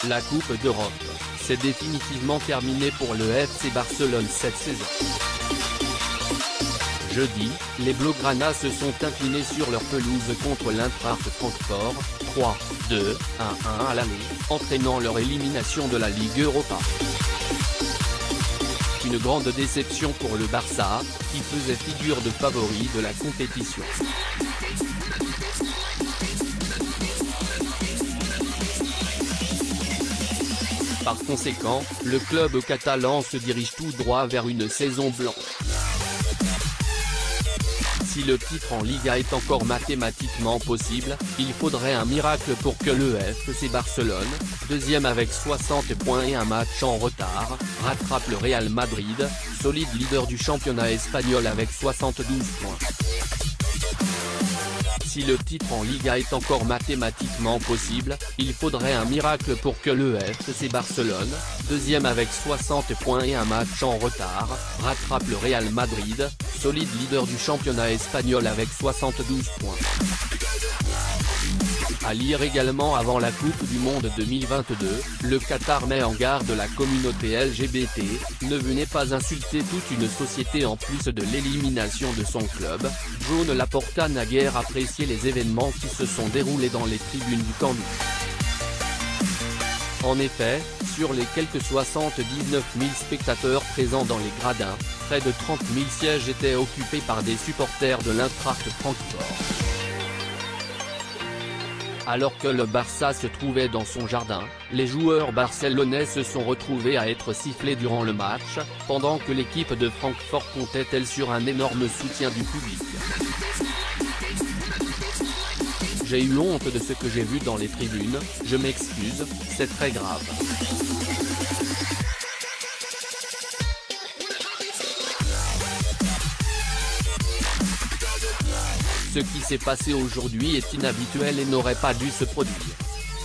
La Coupe d'Europe, c'est définitivement terminé pour le FC Barcelone cette saison. Jeudi, les Blaugrana se sont inclinés sur leur pelouse contre l'Eintracht Francfort, 3-2, 1-1 à l'aller, entraînant leur élimination de la Ligue Europa. Une grande déception pour le Barça, qui faisait figure de favori de la compétition. Par conséquent, le club catalan se dirige tout droit vers une saison blanche. Si le titre en Liga est encore mathématiquement possible, il faudrait un miracle pour que le FC Barcelone, deuxième avec 60 points et un match en retard, rattrape le Real Madrid, solide leader du championnat espagnol avec 72 points. Si le titre en Liga est encore mathématiquement possible, il faudrait un miracle pour que le FC Barcelone, deuxième avec 60 points et un match en retard, rattrape le Real Madrid, solide leader du championnat espagnol avec 72 points. À lire également avant la Coupe du Monde 2022, le Qatar met en garde la communauté LGBT, ne venez pas insulter toute une société en plus de l'élimination de son club. Joan Laporta n'a guère apprécié les événements qui se sont déroulés dans les tribunes du Camp Nou. En effet, sur les quelques 79 000 spectateurs présents dans les gradins, près de 30 000 sièges étaient occupés par des supporters de l'Eintracht Francfort. Alors que le Barça se trouvait dans son jardin, les joueurs barcelonais se sont retrouvés à être sifflés durant le match, pendant que l'équipe de Francfort comptait elle sur un énorme soutien du public. J'ai eu honte de ce que j'ai vu dans les tribunes, je m'excuse, c'est très grave. Ce qui s'est passé aujourd'hui est inhabituel et n'aurait pas dû se produire.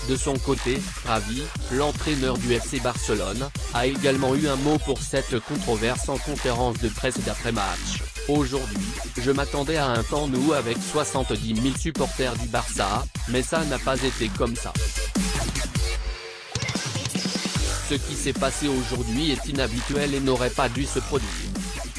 De son côté, Xavi, l'entraîneur du FC Barcelone, a également eu un mot pour cette controverse en conférence de presse d'après-match. Aujourd'hui, je m'attendais à un Camp Nou avec 70 000 supporters du Barça, mais ça n'a pas été comme ça. Ce qui s'est passé aujourd'hui est inhabituel et n'aurait pas dû se produire.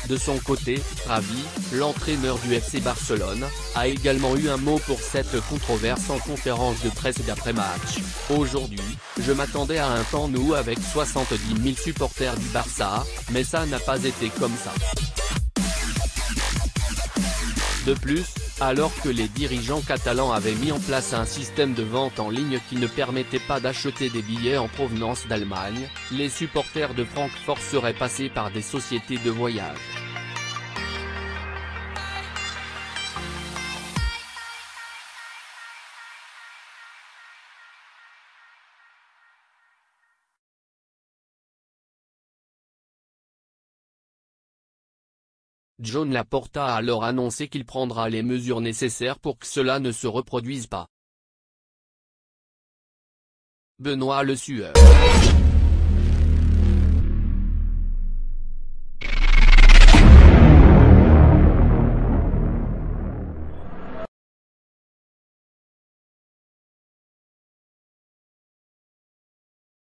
De son côté, Xavi, l'entraîneur du FC Barcelone, a également eu un mot pour cette controverse en conférence de presse d'après-match. Aujourd'hui, je m'attendais à un Camp Nou avec 70 000 supporters du Barça, mais ça n'a pas été comme ça. De plus, alors que les dirigeants catalans avaient mis en place un système de vente en ligne qui ne permettait pas d'acheter des billets en provenance d'Allemagne, les supporters de Francfort seraient passés par des sociétés de voyage. Joan Laporta a alors annoncé qu'il prendra les mesures nécessaires pour que cela ne se reproduise pas. Benoît Le Sueur.